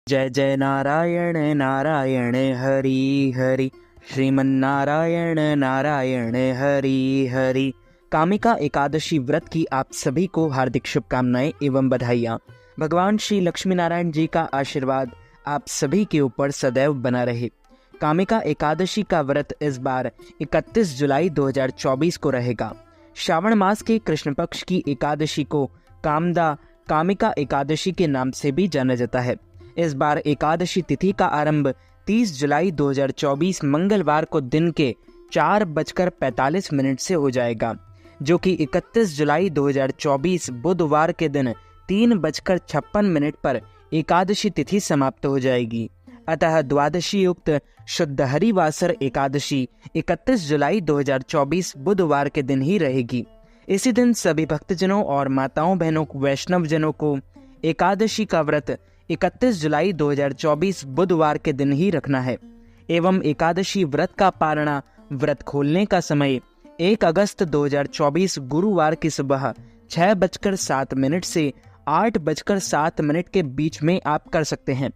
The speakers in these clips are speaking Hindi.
जय जय नारायण नारायण हरि हरि, श्रीमन्नारायण नारायण हरि हरि। कामिका एकादशी व्रत की आप सभी को हार्दिक शुभकामनाएं एवं बधाइयाँ। भगवान श्री लक्ष्मी नारायण जी का आशीर्वाद आप सभी के ऊपर सदैव बना रहे। कामिका एकादशी का व्रत इस बार 31 जुलाई 2024 को रहेगा। श्रावण मास के कृष्ण पक्ष की एकादशी को कामिका एकादशी के नाम से भी जाना जाता है। इस बार एकादशी तिथि का आरंभ 30 जुलाई 2024 मंगलवार को दिन के 4:45 से हो जाएगा, जो कि 31 जुलाई 2024 बुधवार के दिन 3:56 पर एकादशी तिथि समाप्त हो जाएगी। अतः द्वादशी युक्त शुद्ध हरिवासर एकादशी 31 जुलाई 2024 बुधवार के दिन ही रहेगी। इसी दिन सभी भक्तजनों और माताओं बहनों वैष्णव जनों को एकादशी का व्रत 31 जुलाई 2024 बुधवार के दिन ही रखना है एवं एकादशी व्रत का पारणा व्रत खोलने का समय 1 अगस्त 2024 गुरुवार की सुबह 6:07 से 8:07 के बीच में आप कर सकते हैं।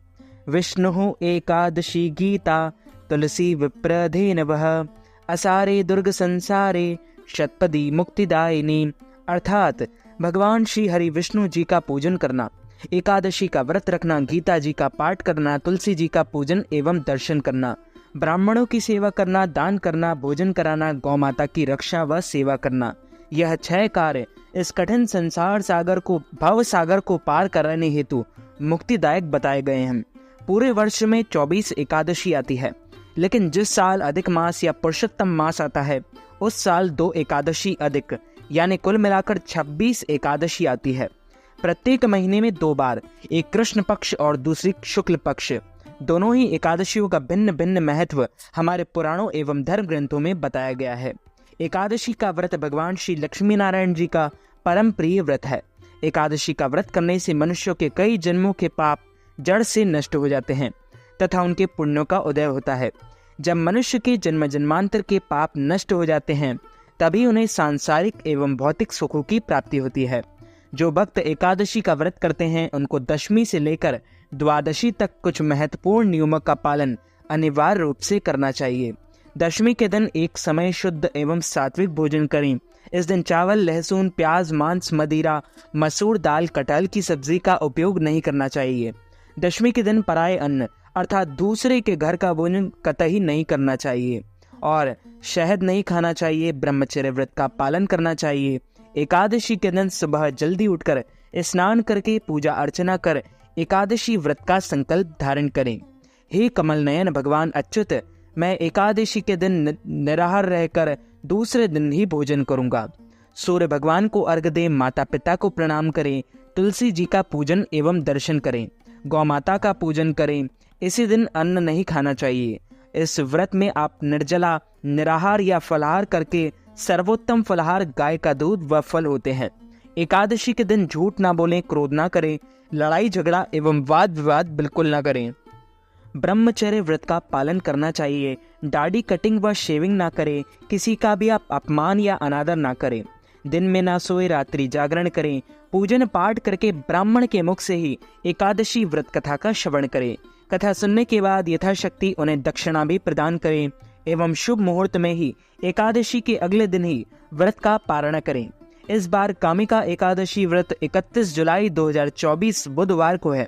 विष्णु एकादशी गीता तुलसी विप्रधे नवः असारे दुर्ग संसारे शतपदी मुक्तिदायिनी, अर्थात भगवान श्री हरि विष्णु जी का पूजन करना, एकादशी का व्रत रखना, गीता जी का पाठ करना, तुलसी जी का पूजन एवं दर्शन करना, ब्राह्मणों की सेवा करना, दान करना, भोजन कराना, गौ माता की रक्षा व सेवा करना, यह 6 कार्य इस कठिन संसार सागर को भव सागर को पार कराने हेतु मुक्तिदायक बताए गए हैं। पूरे वर्ष में 24 एकादशी आती है, लेकिन जिस साल अधिक मास या पुरुषोत्तम मास आता है उस साल 2 एकादशी अधिक यानी कुल मिलाकर 26 एकादशी आती है। प्रत्येक महीने में 2 बार, एक कृष्ण पक्ष और दूसरी शुक्ल पक्ष, दोनों ही एकादशियों का भिन्न भिन्न महत्व हमारे पुराणों एवं धर्म ग्रंथों में बताया गया है। एकादशी का व्रत भगवान श्री लक्ष्मी नारायण जी का परम प्रिय व्रत है। एकादशी का व्रत करने से मनुष्यों के कई जन्मों के पाप जड़ से नष्ट हो जाते हैं तथा उनके पुण्यों का उदय होता है। जब मनुष्य के जन्म जन्मांतर के पाप नष्ट हो जाते हैं तभी उन्हें सांसारिक एवं भौतिक सुखों की प्राप्ति होती है। जो भक्त एकादशी का व्रत करते हैं उनको दशमी से लेकर द्वादशी तक कुछ महत्वपूर्ण नियमों का पालन अनिवार्य रूप से करना चाहिए। दशमी के दिन एक समय शुद्ध एवं सात्विक भोजन करें। इस दिन चावल, लहसुन, प्याज, मांस, मदिरा, मसूर दाल, कटहल की सब्जी का उपयोग नहीं करना चाहिए। दशमी के दिन पराये अन्न अर्थात दूसरे के घर का भोजन कतई नहीं करना चाहिए और शहद नहीं खाना चाहिए। ब्रह्मचर्य व्रत का पालन करना चाहिए। एकादशी के दिन सुबह जल्दी उठकर स्नान करके पूजा अर्चना कर एकादशी व्रत का संकल्प धारण करें। हे कमल नयन भगवान अच्युत, मैं एकादशी के दिन निराहार रहकर दूसरे दिन ही भोजन करूंगा। सूर्य भगवान को अर्घ्य दें, माता पिता को प्रणाम करें, तुलसी जी का पूजन एवं दर्शन करें, गौ माता का पूजन करें। इसी दिन अन्न नहीं खाना चाहिए। इस व्रत में आप निर्जला, निराहार या फलाहार करके सर्वोत्तम फलाहार गाय का दूध व फल होते हैं। एकादशी के दिन झूठ ना बोलें, क्रोध ना करें, लड़ाई झगड़ा एवं वाद विवाद बिल्कुल ना करें। ब्रह्मचर्य व्रत का पालन करना चाहिए। दाढ़ी कटिंग व शेविंग ना करें। किसी का भी आप अपमान या अनादर ना करें। दिन में ना सोए, रात्रि जागरण करें। पूजन पाठ करके ब्राह्मण के मुख से ही एकादशी व्रत कथा का श्रवण करें। कथा सुनने के बाद यथाशक्ति उन्हें दक्षिणा भी प्रदान करें एवं शुभ मुहूर्त में ही एकादशी के अगले दिन ही व्रत का पारण करें। इस बार कामिका एकादशी व्रत 31 जुलाई 2024 बुधवार को है।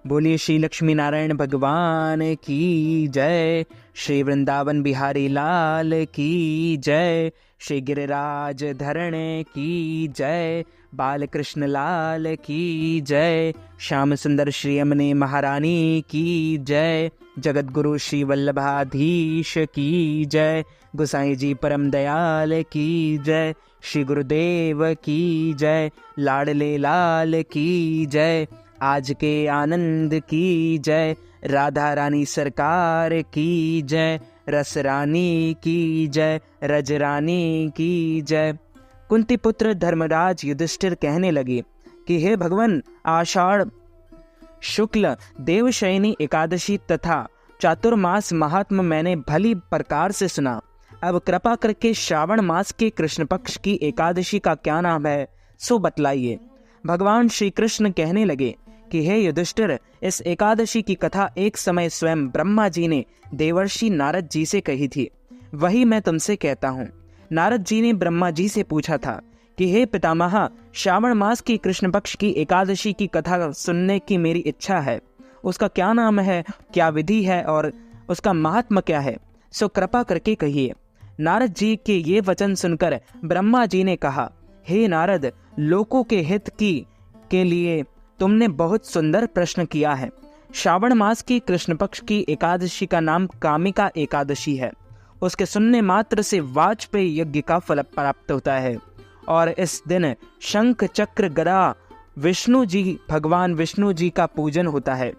बोलिए श्री लक्ष्मी नारायण भगवान की जय, श्री वृंदावन बिहारी लाल की जय, श्री गिरिराज धरण की जय, बालकृष्ण लाल की जय, श्याम सुंदर श्री यमुने महारानी की जय, जगत गुरु श्री वल्लभाधीश की जय, गोसाई जी परम दयाल की जय, श्री गुरुदेव की जय, लाडले लाल की जय, आज के आनंद की जय, राधा रानी सरकार की जय, रस रानी की जय, रज रानी की जय। कुंती पुत्र धर्मराज युधिष्ठिर कहने लगे कि हे भगवान, आषाढ़ शुक्ल देवशयनी एकादशी तथा चातुर्मास महात्म मैंने भली प्रकार से सुना। अब कृपा करके श्रावण मास के कृष्ण पक्ष की एकादशी का क्या नाम है सो बतलाइए। भगवान श्री कृष्ण कहने लगे कि हे युधिष्ठिर, इस एकादशी की कथा एक समय स्वयं ब्रह्मा जी ने देवर्षि नारद जी से कही थी, वही मैं तुमसे कहता हूँ। नारद जी ने ब्रह्मा जी से पूछा था कि हे पितामह, श्रावण मास की कृष्ण पक्ष की एकादशी की कथा सुनने की मेरी इच्छा है। उसका क्या नाम है, क्या विधि है और उसका महात्म्य क्या है, सो कृपा करके कहिए। नारद जी के ये वचन सुनकर ब्रह्मा जी ने कहा, हे नारद, लोकों के हित के लिए तुमने बहुत सुंदर प्रश्न किया है। श्रावण मास की कृष्ण पक्ष की एकादशी का नाम कामिका एकादशी है। उसके सुनने मात्र से वाजपेयी यज्ञ का फल प्राप्त होता है और इस दिन शंख चक्र गदा भगवान विष्णु जी का पूजन होता है,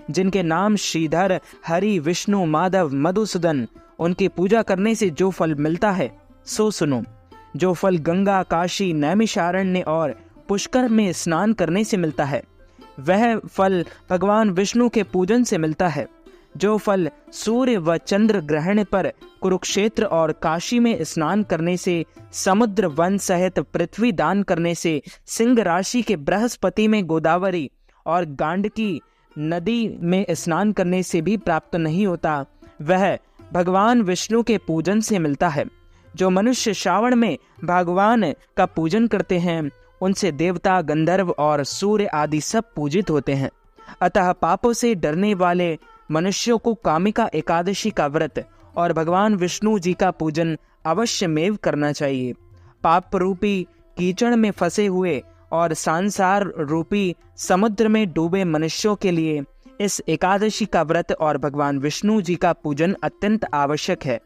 जिनके नाम श्रीधर, हरि, विष्णु, माधव, मधुसूदन। उनकी पूजा करने से जो फल मिलता है सो सुनो। जो फल गंगा, काशी, नैमिषारण्य और पुष्कर में स्नान करने से मिलता है, वह फल भगवान विष्णु के पूजन से मिलता है। जो फल सूर्य व चंद्र ग्रहण पर कुरुक्षेत्र और काशी में स्नान करने से, समुद्र वन सहित पृथ्वी दान करने से, सिंह राशि के बृहस्पति में गोदावरी और गांडकी नदी में स्नान करने से भी प्राप्त नहीं होता, वह भगवान विष्णु के पूजन से मिलता है। जो मनुष्य श्रावण में भगवान का पूजन करते हैं, उनसे देवता, गंधर्व और सूर्य आदि सब पूजित होते हैं। अतः पापों से डरने वाले मनुष्यों को कामिका एकादशी का व्रत और भगवान विष्णु जी का पूजन अवश्यमेव करना चाहिए। पाप रूपी कीचड़ में फंसे हुए और संसार रूपी समुद्र में डूबे मनुष्यों के लिए इस एकादशी का व्रत और भगवान विष्णु जी का पूजन अत्यंत आवश्यक है।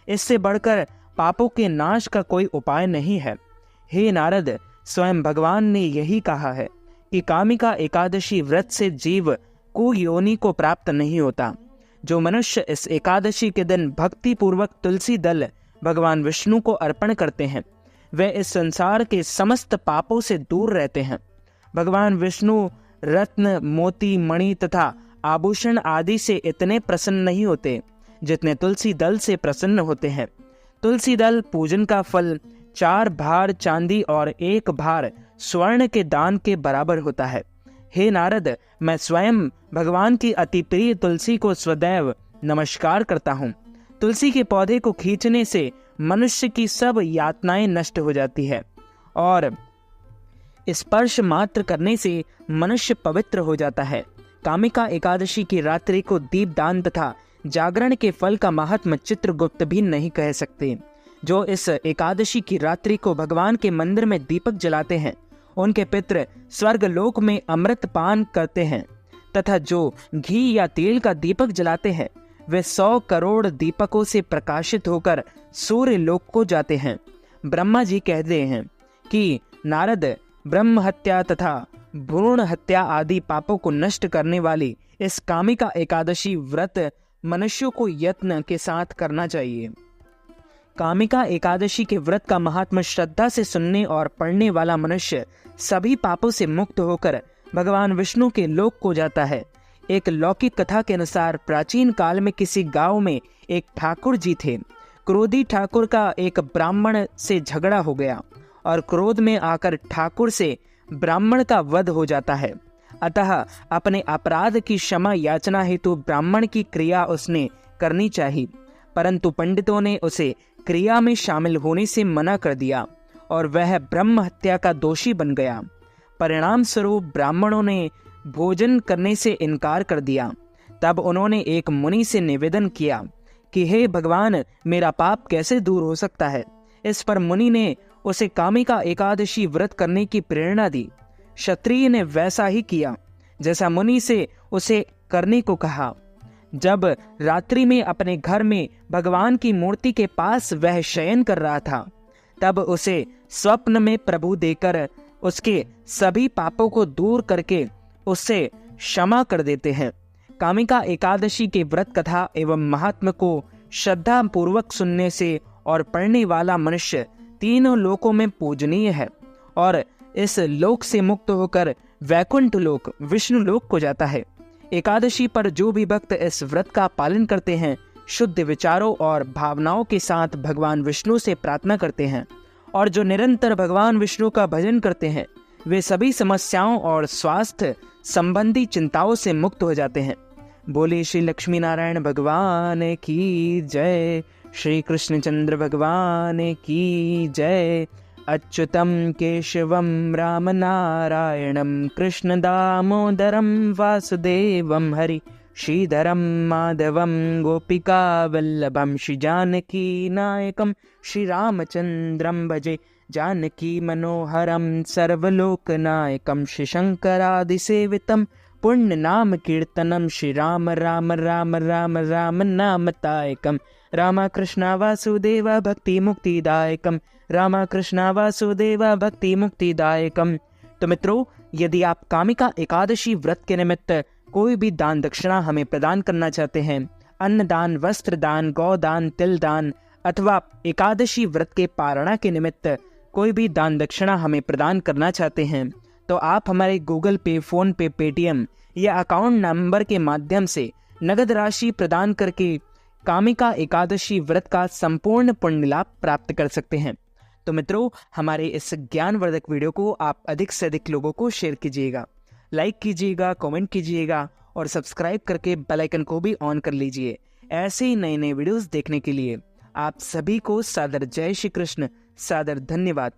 इससे बढ़कर पापों के नाश का कोई उपाय नहीं है। हे नारद, स्वयं भगवान ने यही कहा है कि कामिका एकादशी व्रत से जीव कुयोनि को प्राप्त नहीं होता। जो मनुष्य इस एकादशी के दिन भक्ति पूर्वक तुलसी दल भगवान विष्णु को अर्पण करते हैं, वे इस संसार के समस्त पापों से दूर रहते हैं। भगवान विष्णु रत्न, मोती, मणि तथा आभूषण आदि से इतने प्रसन्न नहीं होते जितने तुलसी दल से प्रसन्न होते हैं। तुलसी दल पूजन का फल 4 भार चांदी और 1 भार स्वर्ण के दान के बराबर होता है। हे नारद, मैं स्वयं भगवान की अति प्रिय तुलसी को सदैव नमस्कार करता हूँ। तुलसी के पौधे को खींचने से मनुष्य की सब यातनाएं नष्ट हो जाती है और स्पर्श मात्र करने से मनुष्य पवित्र हो जाता है। कामिका एकादशी की रात्रि को दीपदान तथा जागरण के फल का महात्म चित्रगुप्त भी नहीं कह सकते। जो इस एकादशी की रात्रि को भगवान के मंदिर में दीपक जलाते हैं, उनके पितृ स्वर्ग लोक में अमृत पान करते हैं तथा जो घी या तेल का दीपक जलाते हैं, वे 100 करोड़ दीपकों से प्रकाशित होकर सूर्य लोक को जाते हैं। ब्रह्मा जी कहते हैं कि नारद, ब्रह्म हत्या तथा भ्रूण हत्या आदि पापों को नष्ट करने वाली इस कामिका एकादशी व्रत मनुष्यों को यत्न के साथ करना चाहिए। कामिका एकादशी के व्रत का महात्मा श्रद्धा से सुनने और पढ़ने वाला मनुष्य सभी पापों से मुक्त होकर भगवान विष्णु के लोक को जाता है। एक लौकिक कथा के अनुसार प्राचीन काल में किसी गांव में एक ठाकुर जी थे। क्रोधी ठाकुर का एक ब्राह्मण से झगड़ा हो गया और क्रोध में आकर ठाकुर से ब्राह्मण का वध हो जाता है। अतः अपने अपराध की क्षमा याचना हेतु ब्राह्मण की क्रिया उसने करनी चाहिए, परंतु पंडितों ने उसे क्रिया में शामिल होने से मना कर दिया और वह ब्रह्म हत्या का दोषी बन गया। परिणाम स्वरूप ब्राह्मणों ने भोजन करने से इनकार कर दिया। तब उन्होंने एक मुनि से निवेदन किया कि हे भगवान, मेरा पाप कैसे दूर हो सकता है। इस पर मुनि ने उसे कामिका एकादशी व्रत करने की प्रेरणा दी। क्षत्रिय ने वैसा ही किया जैसा मुनि से उसे करने को कहा। जब रात्रि में अपने घर में भगवान की मूर्ति के पास वह शयन कर रहा था, तब उसे स्वप्न में प्रभु देकर उसके सभी पापों को दूर करके उससे क्षमा कर देते हैं। कामिका एकादशी के व्रत कथा एवं महात्म को श्रद्धा पूर्वक सुनने से और पढ़ने वाला मनुष्य तीनों लोकों में पूजनीय है और इस लोक से मुक्त होकर वैकुंठ लोक, विष्णु लोक को जाता है। एकादशी पर जो भी भक्त इस व्रत का पालन करते हैं, शुद्ध विचारों और भावनाओं के साथ भगवान विष्णु से प्रार्थना करते हैं और जो निरंतर भगवान विष्णु का भजन करते हैं, वे सभी समस्याओं और स्वास्थ्य संबंधी चिंताओं से मुक्त हो जाते हैं। बोले श्री लक्ष्मी नारायण भगवान की जय, श्री कृष्णचंद्र भगवान की जय। अच्युतम केशवम राम नारायणम कृष्ण दामोदरम वासुदेवम हरि श्रीधरम माधवम गोपिका वल्लभम श्री जानकी नायकम श्री रामचंद्रम भजे जानकी मनोहरम सर्वलोकनायकम श्री शंकरादिसेवितम पुण्य नाम कीर्तनम श्री राम राम राम राम राम नामतायकम रामकृष्ण वासुदेव भक्ति मुक्तिदायकम रामकृष्ण वासुदेव भक्ति मुक्तिदायकम। तो मित्रों, यदि आप कामिका एकादशी व्रत के निमित्त कोई भी दान दक्षिणा हमें प्रदान करना चाहते हैं, अन्न दान, वस्त्र दान, गौदान, तिल दान, अथवा एकादशी व्रत के पारणा के निमित्त कोई भी दान दक्षिणा हमें प्रदान करना चाहते हैं, तो आप हमारे गूगल पे, फोन पे, पेटीएम या अकाउंट नंबर के माध्यम से नगद राशि प्रदान करके कामिका एकादशी व्रत का संपूर्ण पुण्य लाभ प्राप्त कर सकते हैं। तो मित्रों, हमारे इस ज्ञानवर्धक वीडियो को आप अधिक से अधिक लोगों को शेयर कीजिएगा, लाइक कीजिएगा, कमेंट कीजिएगा और सब्सक्राइब करके बेल आइकन को भी ऑन कर लीजिए। ऐसे ही नए नए वीडियोस देखने के लिए आप सभी को सादर जय श्री कृष्ण, सादर धन्यवाद।